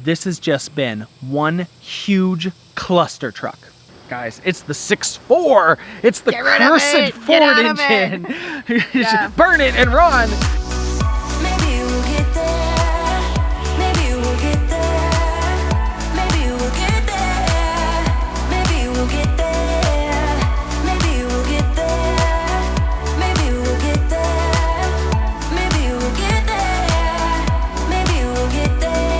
this has just been one huge cluster truck. Guys, it's the 6.4. It's the cursed Ford engine. Yeah. Burn it and run. Maybe we'll get there. Maybe we'll get there. Maybe we'll get there. Maybe we'll get there. Maybe we'll get there. Maybe we'll get there. Maybe we'll get there. Maybe we'll get there.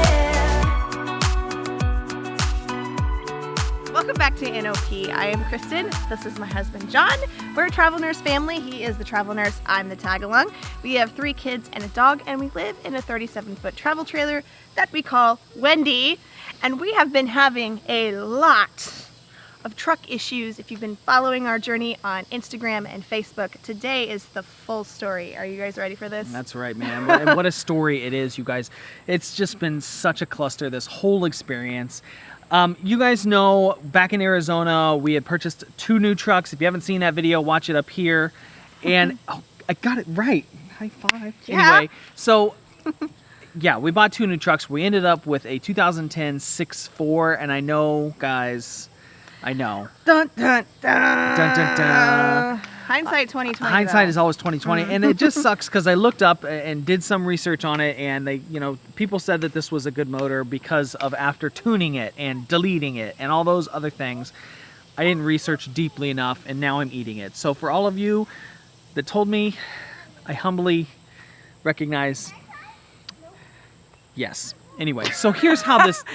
Welcome back to NOP. I am Kristen. This is my husband, John. We're a travel nurse family. He is the travel nurse. I'm the tag-along. We have 3 kids and a dog, and we live in a 37-foot travel trailer that we call Wendy. And we have been having a lot of truck issues. If you've been following our journey on Instagram and Facebook, today is the full story. Are you guys ready for this? That's right, man. And what a story it is, you guys. It's just been such a cluster, this whole experience. You guys know, back in Arizona, we had purchased 2 new trucks. If you haven't seen that video, watch it up here. And oh, I got it right. High five. Yeah. Anyway, so yeah, we bought 2 new trucks. We ended up with a 2010 6.4, and I know, guys, I know. Dun, dun, dun. Dun, dun, dun. Hindsight 2020. Hindsight though. is always 2020, and it just sucks because I looked up and did some research on it, and people said that this was a good motor because of after tuning it and deleting it and all those other things. I didn't research deeply enough, and now I'm eating it. So for all of you that told me, I humbly recognize, yes. Anyway, so here's how this,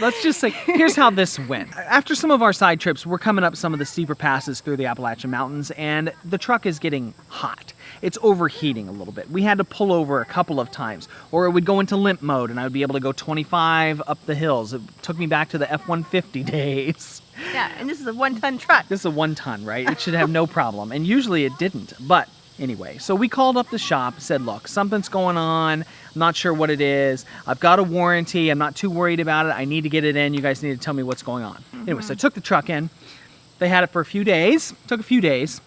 here's how this went. After some of our side trips, we're coming up some of the steeper passes through the Appalachian Mountains, and the truck is getting hot. It's overheating a little bit. We had to pull over a couple of times, or it would go into limp mode, and I would be able to go 25 up the hills. It took me back to the F150 days. Yeah, and this is a 1-ton truck. This is a 1-ton, right? It should have no problem, and usually it didn't, but anyway, so we called up the shop, said, look, something's going on. I'm not sure what it is. I've got a warranty. I'm not too worried about it. I need to get it in. You guys need to tell me what's going on. Anyway, so I took the truck in. They had it for a few days. Took a few days.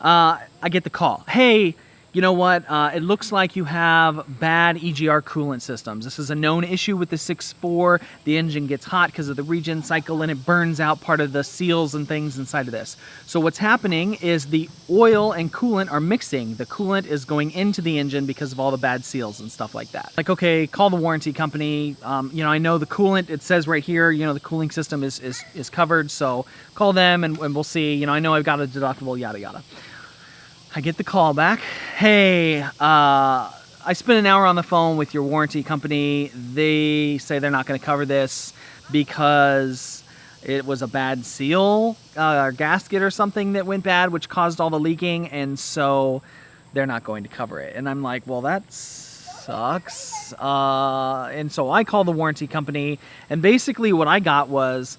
I get the call. Hey, you know what? It looks like you have bad EGR coolant systems. This is a known issue with the 6.4. The engine gets hot because of the regen cycle, and it burns out part of the seals and things inside of this. So what's happening is the oil and coolant are mixing. The coolant is going into the engine because of all the bad seals and stuff like that. Like, okay, call the warranty company. I know the coolant, it says right here, the cooling system is covered. So call them and we'll see. I know I've got a deductible, yada, yada. I get the call back. Hey, I spent an hour on the phone with your warranty company. They say they're not going to cover this because it was a bad seal or gasket or something that went bad, which caused all the leaking, and so they're not going to cover it. And I'm like, well, that sucks. And so I call the warranty company, and basically what I got was,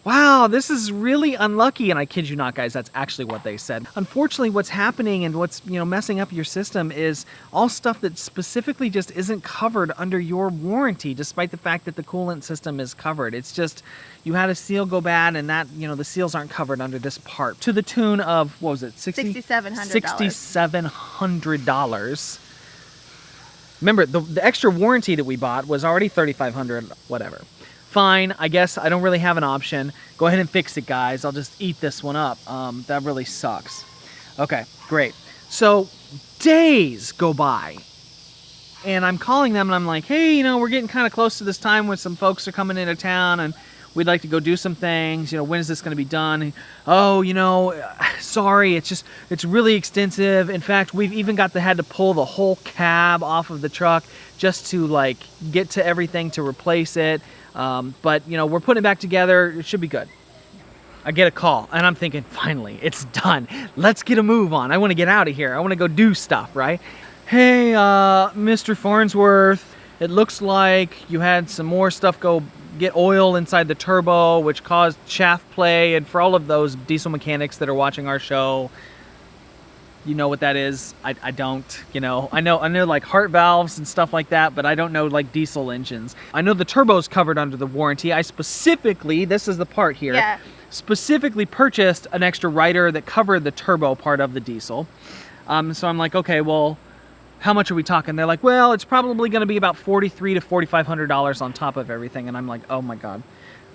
wow, this is really unlucky. And I kid you not, guys, that's actually what they said. Unfortunately, what's happening and what's messing up your system is all stuff that specifically just isn't covered under your warranty, despite the fact that the coolant system is covered. It's just you had a seal go bad, and that the seals aren't covered under this part, to the tune of, what was it, $6,700. Remember, the extra warranty that we bought was already $3,500, whatever. Fine, I guess I don't really have an option. Go ahead and fix it, guys. I'll just eat this one up. That really sucks. Okay, great. So days go by, and I'm calling them, and I'm like, hey, we're getting kind of close to this time when some folks are coming into town, and we'd like to go do some things. When is this going to be done? And, oh, sorry, it's really extensive. In fact, we've even had to pull the whole cab off of the truck just to get to everything to replace it. But we're putting it back together. It should be good. I get a call, and I'm thinking, finally, it's done. Let's get a move on. I want to get out of here. I want to go do stuff, right? Hey, Mr. Farnsworth, it looks like you had some more stuff get oil inside the turbo, which caused shaft play. And for all of those diesel mechanics that are watching our show, you know what that is. I don't, I know like heart valves and stuff like that, but I don't know like diesel engines. I know the turbo's covered under the warranty. I specifically, this is the part here, Yeah. specifically purchased an extra rider that covered the turbo part of the diesel. So I'm like, okay, well, how much are we talking? They're like, well, it's probably going to be about $4,300 to $4,500 on top of everything. And I'm like, oh my God.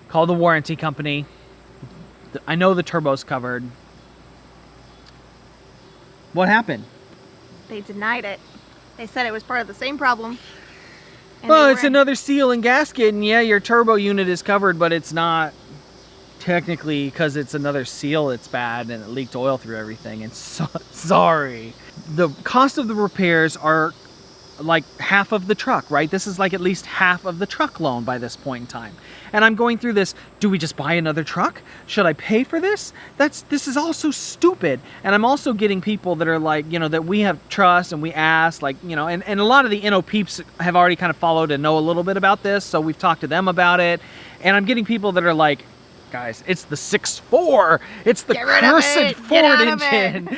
Call the warranty company. I know the turbo's covered. What happened? They denied it. They said it was part of the same problem. and Well, they it's weren't. another seal and gasket, and yeah, your turbo unit is covered, but it's not technically, because it's another seal that's bad and it leaked oil through everything. And sorry. The cost of the repairs are like half of the truck, right? This is like at least half of the truck loan by this point in time. And I'm going through this, do we just buy another truck? Should I pay for this? This is all so stupid. And I'm also getting people that are like, you know, that we have trust and we ask, like, you know, and a lot of the NO peeps have already kind of followed and know a little bit about this, so we've talked to them about it. And I'm getting people that are like, guys, it's the 6.4. It's the Get rid of cursed it. Ford Get out of engine.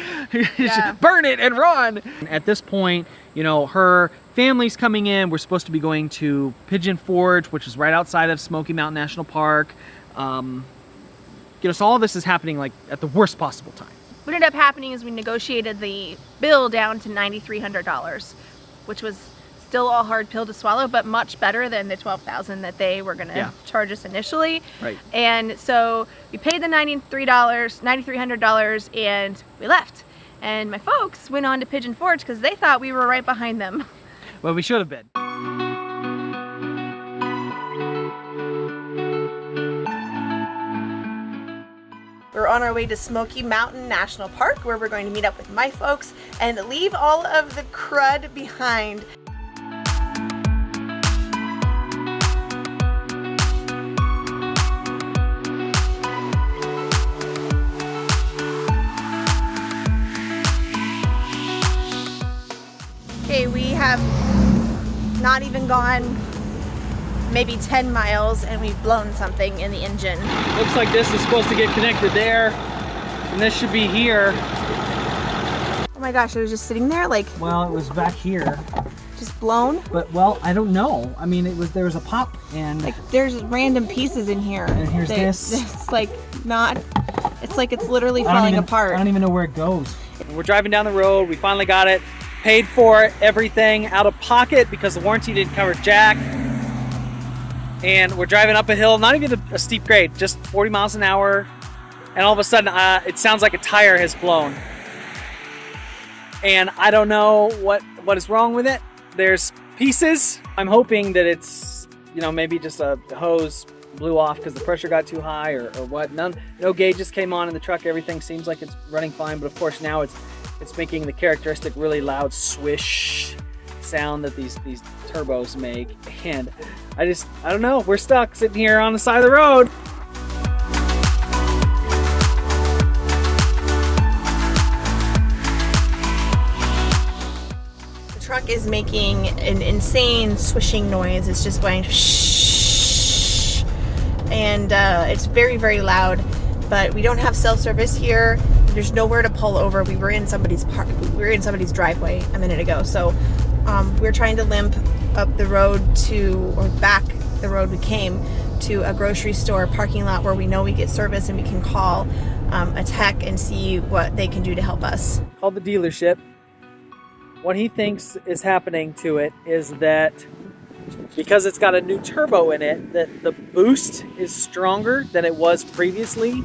Yeah. Burn it and run. At this point, you know, her family's coming in. We're supposed to be going to Pigeon Forge, which is right outside of Smoky Mountain National Park. You know, so all this is happening like at the worst possible time. What ended up happening is we negotiated the bill down to $9,300, which was still a hard pill to swallow, but much better than the $12,000 that they were going to Yeah. charge us initially. Right. And so we paid the $9,300, and we left. And my folks went on to Pigeon Forge because they thought we were right behind them. Well, we should have been. We're on our way to Smoky Mountain National Park, where we're going to meet up with my folks and leave all of the crud behind. Okay, we have not even gone maybe 10 miles and we've blown something in the engine. Looks like this is supposed to get connected there, and this should be here. Oh my gosh, it was just sitting there, like, Well, it was back here, just blown. but well, I don't know. I mean, there was a pop, and Like, there's random pieces in here. And here's that- this. It's like not, it's like it's literally I don't falling even- apart. I don't even know where it goes. We're driving down the road. We finally got it. Paid for it, everything out of pocket because the warranty didn't cover jack. And we're driving up a hill, not even a steep grade, just 40 miles an hour. And all of a sudden, it sounds like a tire has blown. And I don't know what is wrong with it. There's pieces. I'm hoping that it's, you know, maybe just a hose blew off because the pressure got too high or what. No gauges came on in the truck. Everything seems like it's running fine. But of course now it's making the characteristic really loud swish sound that these turbos make. And I don't know. We're stuck sitting here on the side of the road. The truck is making an insane swishing noise. It's just going shh, and it's very, very loud. But we don't have cell service here. There's nowhere to pull over. We were in somebody's driveway a minute ago, so we're trying to limp up the road or back the road we came to a grocery store parking lot where we know we get service and we can call a tech and see what they can do to help us. Called the dealership. What he thinks is happening to it is that because it's got a new turbo in it, that the boost is stronger than it was previously.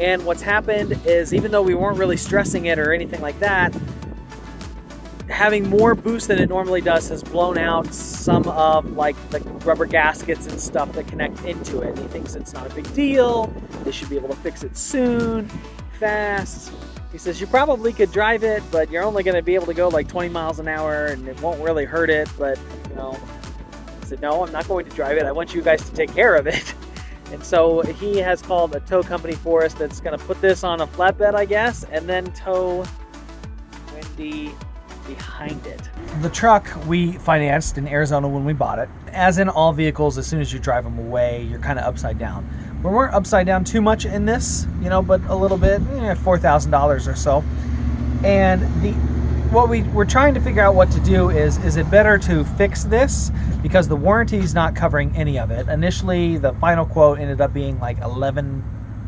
And what's happened is, even though we weren't really stressing it or anything like that, having more boost than it normally does has blown out some of like the rubber gaskets and stuff that connect into it. And he thinks it's not a big deal. They should be able to fix it soon, fast. He says you probably could drive it, but you're only going to be able to go like 20 miles an hour and it won't really hurt it. But, you know, I said, no, I'm not going to drive it. I want you guys to take care of it. And so he has called a tow company for us that's going to put this on a flatbed, I guess, and then tow Wendy behind it. The truck we financed in Arizona when we bought it. As in all vehicles, as soon as you drive them away, you're kind of upside down. We weren't upside down too much in this, you know, but a little bit, $4,000 or so. And what we're trying to figure out what to do is it better to fix this because the warranty is not covering any of it. Initially, the final quote ended up being like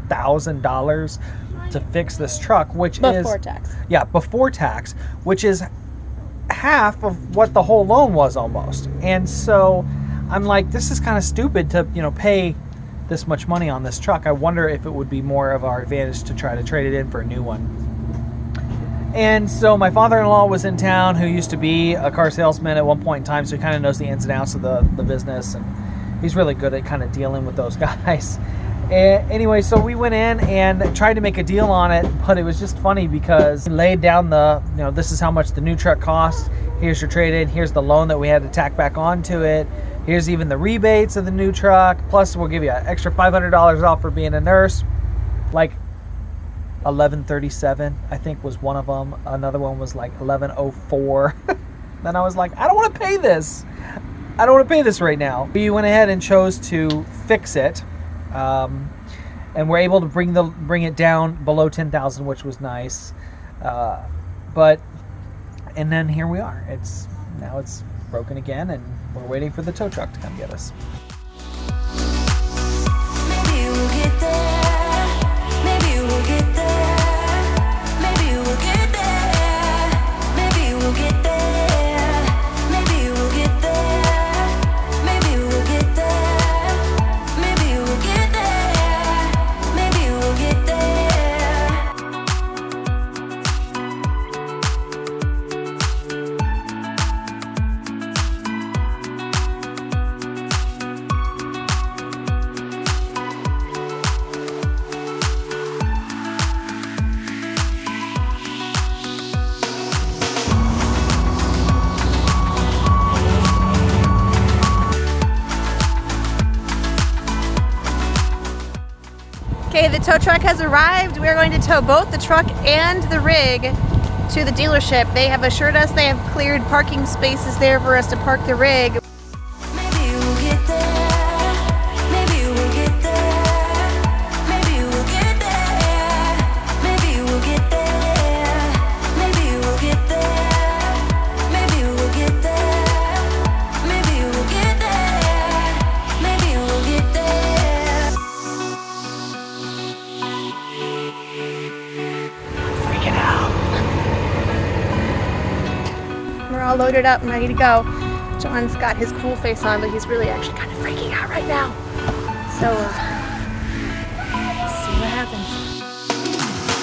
$11,000 to fix this truck, which is Before tax. Yeah, before tax, which is half of what the whole loan was almost. And so I'm like, this is kind of stupid to, pay this much money on this truck. I wonder if it would be more of our advantage to try to trade it in for a new one. And so my father-in-law was in town, who used to be a car salesman at one point in time, so he kind of knows the ins and outs of the business, and he's really good at kind of dealing with those guys. Anyway, so we went in and tried to make a deal on it, but it was just funny because he laid down this is how much the new truck costs. Here's your trade-in. Here's the loan that we had to tack back onto it. Here's even the rebates of the new truck. Plus, we'll give you an extra $500 off for being a nurse. Like $11.37, I think, was one of them. Another one was like $11.04. Then I was like, I don't want to pay this. I don't want to pay this right now. We went ahead and chose to fix it. And we're able to bring it down below 10,000, which was nice. And then here we are. Now it's broken again, and we're waiting for the tow truck to come get us. Maybe we'll get there. Maybe we'll get there. Maybe we'll get there. Maybe we'll get there. Maybe we'll get there. Maybe we'll get there. Maybe we'll get there. Maybe we'll get there. Okay, the tow truck has arrived. We're going to tow both the truck and the rig to the dealership. They have assured us they have cleared parking spaces there for us to park the rig. Maybe we'll get there. Maybe we'll get there. Maybe we'll get there. Maybe we'll get there. Maybe we'll get there. Maybe we'll get there. Maybe we'll get there. Maybe we'll get there. Freaking out. We're all loaded up and ready to go. John's got his cool face on, but he's really actually kind of freaking out right now. So, let's see what happens. Maybe we'll get there.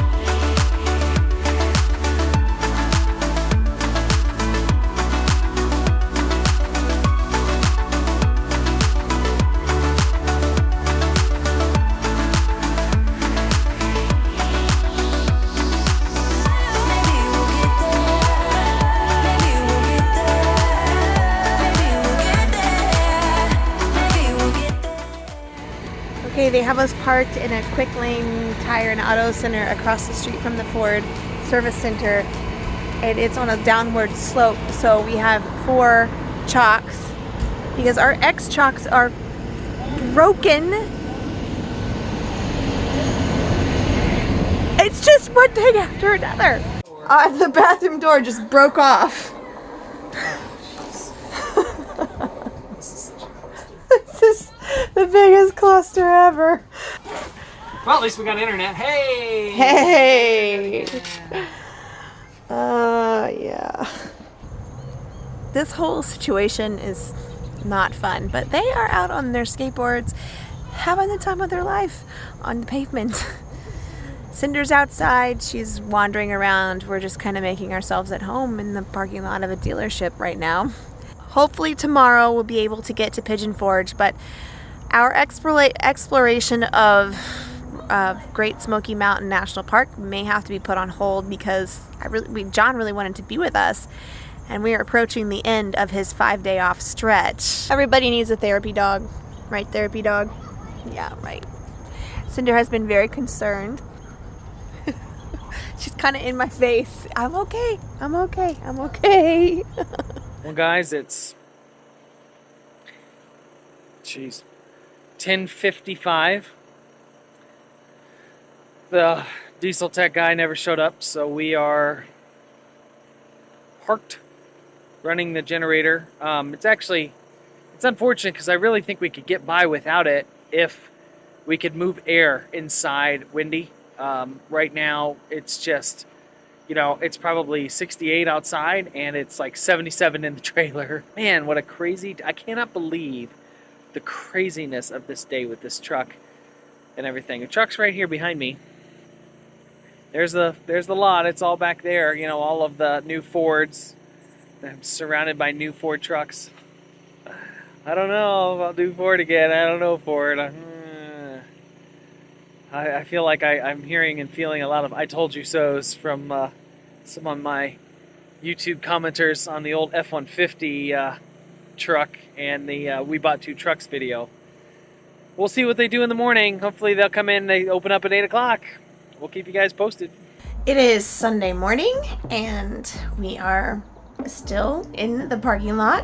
Maybe we'll get there. Maybe we'll get there. Maybe we'll get there. Okay, they have us parked in a quick lane tire and auto center across the street from the Ford service center. And it's on a downward slope, so we have 4 chocks because our X chocks are broken. It's just one thing after another. The bathroom door just broke off. This is the biggest cluster ever. Well, at least we got internet. Hey! Hey! Yeah. This whole situation is not fun, but they are out on their skateboards having the time of their life on the pavement. Cinder's outside. She's wandering around. We're just kind of making ourselves at home in the parking lot of a dealership right now. Hopefully tomorrow we'll be able to get to Pigeon Forge, but our exploration of Great Smoky Mountain National Park may have to be put on hold because John really wanted to be with us, and we are approaching the end of his 5-day off stretch. Everybody needs a therapy dog, right? Therapy dog? Yeah, right. Cinder has been very concerned. She's kind of in my face. I'm okay. I'm okay. I'm okay. Well, guys, it's 10:55. The diesel tech guy never showed up, so we are parked running the generator. It's unfortunate because I really think we could get by without it if we could move air inside Windy. Right now, it's just you know, it's probably 68 outside and it's like 77 in the trailer. Man, what a crazy, I cannot believe the craziness of this day with this truck and everything. The truck's right here behind me. There's the lot. It's all back there. You know, all of the new Fords. I'm surrounded by new Ford trucks. I don't know if I'll do Ford again. I don't know Ford. I feel like I'm hearing and feeling a lot of "I told you so"s from some of my YouTube commenters on the old F150 truck and the We Bought Two Trucks video. We'll see what they do in the morning. Hopefully they'll come in. They open up at 8 o'clock. We'll keep you guys posted. It is Sunday morning and we are still in the parking lot.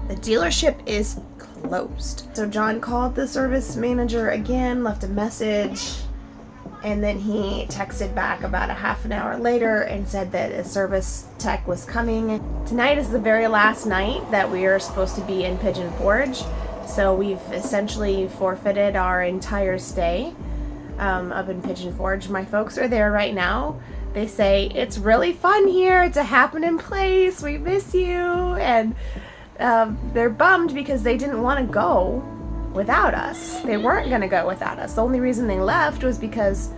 The dealership is closed. So John called the service manager again, left a message, and then he texted back about a half an hour later and said that a service tech was coming. Tonight is the very last night that we are supposed to be in Pigeon Forge. So we've essentially forfeited our entire stay up in Pigeon Forge. My folks are there right now. They say, it's really fun here. It's a happening place. We miss you. And they're bummed because they didn't want to go without us. They weren't going to go without us. The only reason they left was because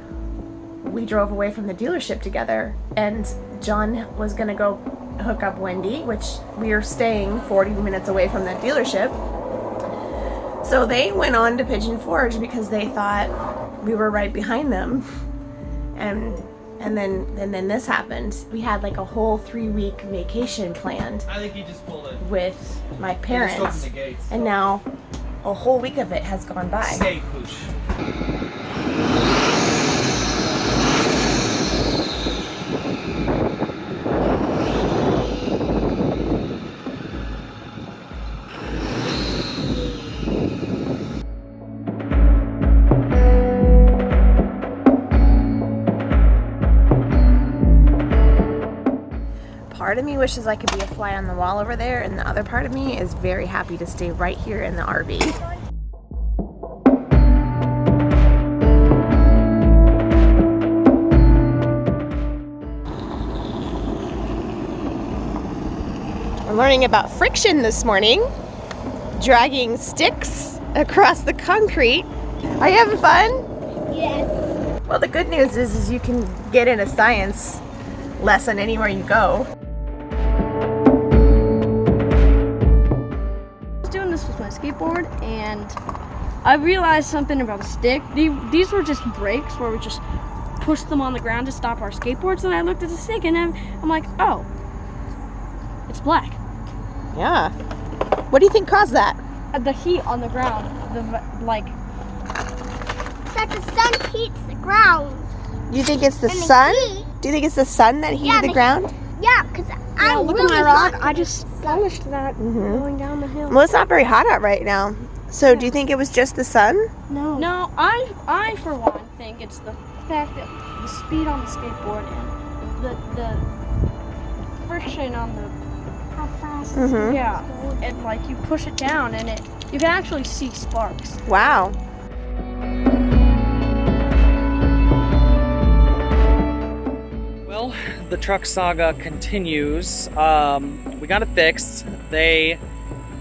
we drove away from the dealership together and John was going to go hook up Wendy, which we are staying 40 minutes away from that dealership. So they went on to Pigeon Forge because they thought we were right behind them. And then this happened. We had like a whole 3-week vacation planned. I think he just pulled it with my parents, and now a whole week of it has gone by. Stay pooch. Part of me wishes I could be a fly on the wall over there, and the other part of me is very happy to stay right here in the RV. We're learning about friction this morning, dragging sticks across the concrete. Are you having fun? Yes. Well, the good news is you can get in a science lesson anywhere you go. Doing this with my skateboard and I realized something about a stick. These were just brakes where we just pushed them on the ground to stop our skateboards, and I looked at the stick and I'm like, oh, it's black. Yeah. What do you think caused that? The heat on the ground, That the sun heats the ground. Do you think it's the And the sun? heat. Do you think it's the sun that heated the ground? Yeah, because I'm look really at my rod. hot. I just polished that going down the hill. Well, it's not very hot out right now. So do you think it was just the sun? No, I for one think it's the fact that the speed on the skateboard and the friction on the How fast? yeah, and like you push it down and you can actually see sparks. Wow. Well, the truck saga continues. We got it fixed. They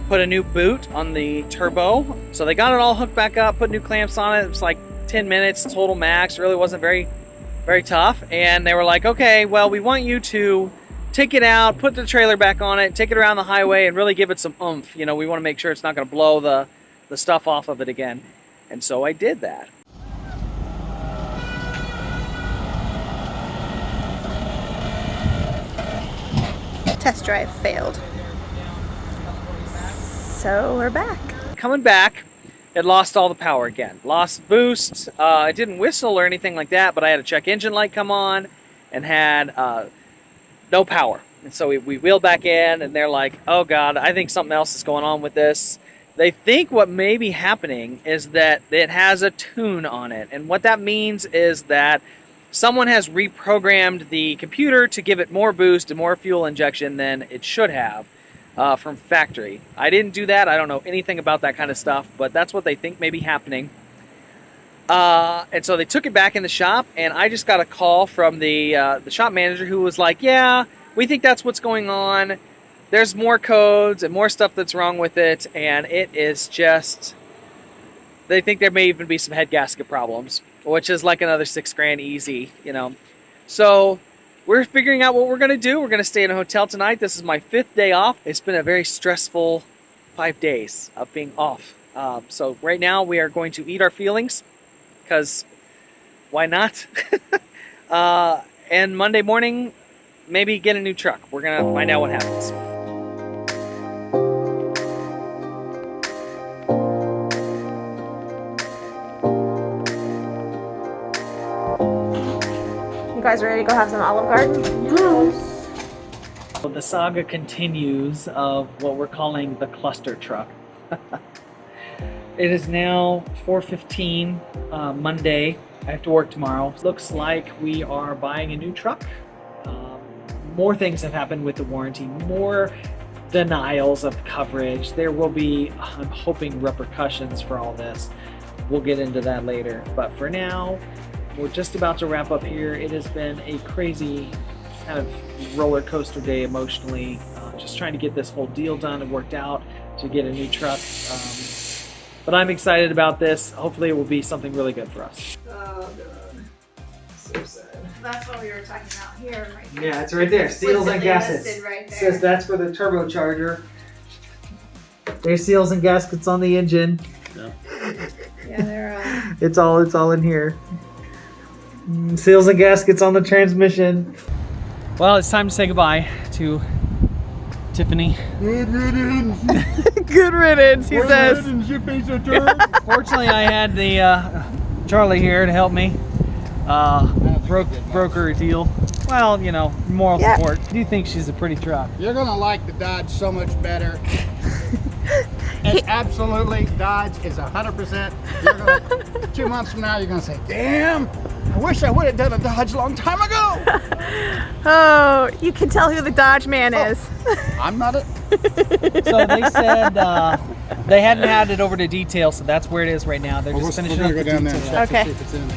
put a new boot on the turbo. So they got it all hooked back up, put new clamps on it. It was like 10 minutes total max. It really wasn't very, very tough. And they were like, okay, well, we want you to take it out, put the trailer back on it, take it around the highway, and really give it some oomph. You know, we want to make sure it's not going to blow the stuff off of it again. And so I did that. Test drive failed. So we're back. Coming back, it lost all the power again. Lost boost. It didn't whistle or anything like that, but I had a check engine light come on and had no power. And so we wheeled back in, and they're like, oh God, I think something else is going on with this. They think what may be happening is that it has a tune on it. And what that means is that someone has reprogrammed the computer to give it more boost and more fuel injection than it should have from factory. I didn't do that. I don't know anything about that kind of stuff, but that's what they think may be happening. And so they took it back in the shop, and I just got a call from the shop manager who was like, yeah, we think that's what's going on. There's more codes and more stuff that's wrong with it, and it is just, they think there may even be some head gasket problems, which is like another $6,000 easy, you know. So we're figuring out what we're going to do. We're going to stay in a hotel tonight. This is my 5th day off. It's been a very stressful 5 days of being off. So right now we are going to eat our feelings, because why not? And Monday morning, maybe get a new truck. We're going to find out what happens. You guys ready to go have some Olive Garden? Yes. The saga continues of what we're calling the cluster truck. It is now 4:15 Monday. I have to work tomorrow. Looks like we are buying a new truck. More things have happened with the warranty, more denials of coverage. There will be, I'm hoping, repercussions for all this. We'll get into that later. But for now, we're just about to wrap up here. It has been a crazy kind of roller coaster day emotionally. Just trying to get this whole deal done and worked out to get a new truck. But I'm excited about this. Hopefully it will be something really good for us. Oh God, so sad. That's what we were talking about here, right there. Yeah, it's right there. Seals and Explicitly gaskets. listed right It there. says that's for the turbocharger. There's seals and gaskets on the engine. Yeah, they're It's all in here. Seals and gaskets on the transmission. Well, it's time to say goodbye to Tiffany. Good riddance. Good riddance, he Good says. riddance, you piece of dirt. Fortunately, I had the Charlie here to help me. Broker deal. Well, you know, moral support. I do think she's a pretty truck. You're gonna like the Dodge so much better. And absolutely, Dodge is 100%. You're gonna, 2 months from now, you're gonna say, "Damn, I wish I would have done a Dodge a long time ago." Oh, you can tell who the Dodge man is. I'm not it. So they said they hadn't had it over to detail, so that's where it is right now. They're just We're finishing gonna up go the down there and detail. check Okay. to see if it's in.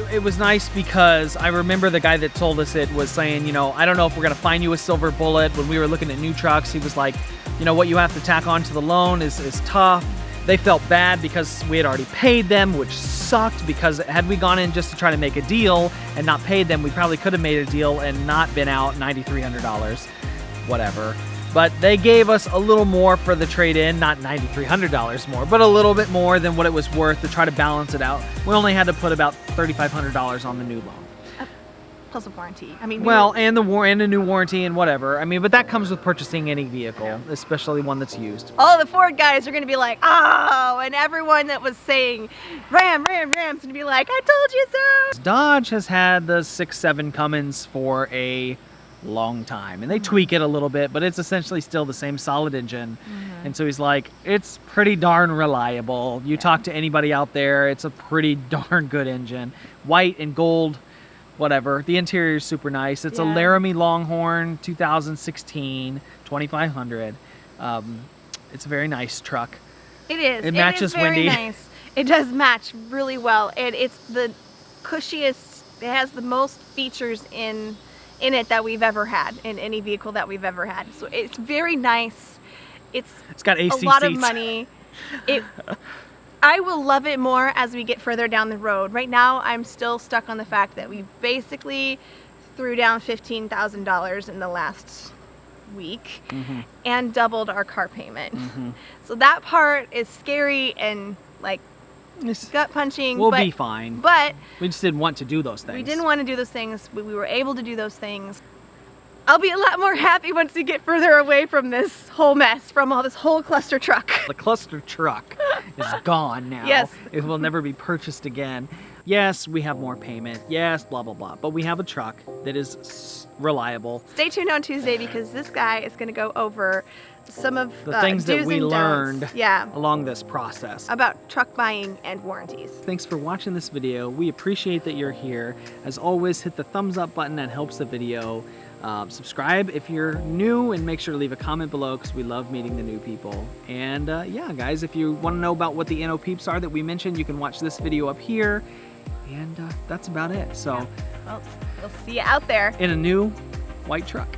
It was nice because I remember the guy that told us it was saying, you know, I don't know if we're going to find you a silver bullet. When we were looking at new trucks, he was like, you know, what you have to tack on to the loan is tough. They felt bad because we had already paid them, which sucked, because had we gone in just to try to make a deal and not paid them, we probably could have made a deal and not been out $9,300, whatever. But they gave us a little more for the trade-in, not $9,300 more, but a little bit more than what it was worth to try to balance it out. We only had to put about $3,500 on the new loan. Plus a warranty. I mean, Well, and a new warranty and whatever. I mean, but that comes with purchasing any vehicle, especially one that's used. all the Ford guys are going to be like, oh, and everyone that was saying Ram's going to be like, I told you so. Dodge has had the 6.7 Cummins for a long time, and they tweak it a little bit, but it's essentially still the same solid engine. And so he's like, it's pretty darn reliable. You talk to anybody out there, it's a pretty darn good engine. White and gold, whatever. The interior is super nice. It's a Yeah. Laramie Longhorn 2016 2500. It's a very nice truck. It is. It matches It is very Wendy. nice. It does match really well, and it's the cushiest. It has the most features in it that we've ever had in any vehicle that we've ever had. So it's very nice. It's It's got AC a lot seats. of money. I will love it more as we get further down the road. Right now, I'm still stuck on the fact that we basically threw down $15,000 in the last week and doubled our car payment. So that part is scary and like gut punching. We'll but, be fine. But We just didn't want to do those things. we didn't want to do those things. We were able to do those things. I'll be a lot more happy once we get further away from this whole mess, from all this whole cluster truck. The cluster truck is gone now. Yes. It will never be purchased again. Yes, we have more payment. Yes, blah, blah, blah. But we have a truck that is reliable. Stay tuned on Tuesday because this guy is going to go over some of The things that do's we and don'ts. learned Yeah, along this process. about truck buying and warranties. Thanks for watching this video. We appreciate that you're here. As always, hit the thumbs up button. That helps the video. Subscribe if you're new, and make sure to leave a comment below because we love meeting the new people. And yeah, guys, if you want to know about what the NO peeps are that we mentioned, you can watch this video up here. And that's about it. So, Well, we'll see you out there. in a new white truck.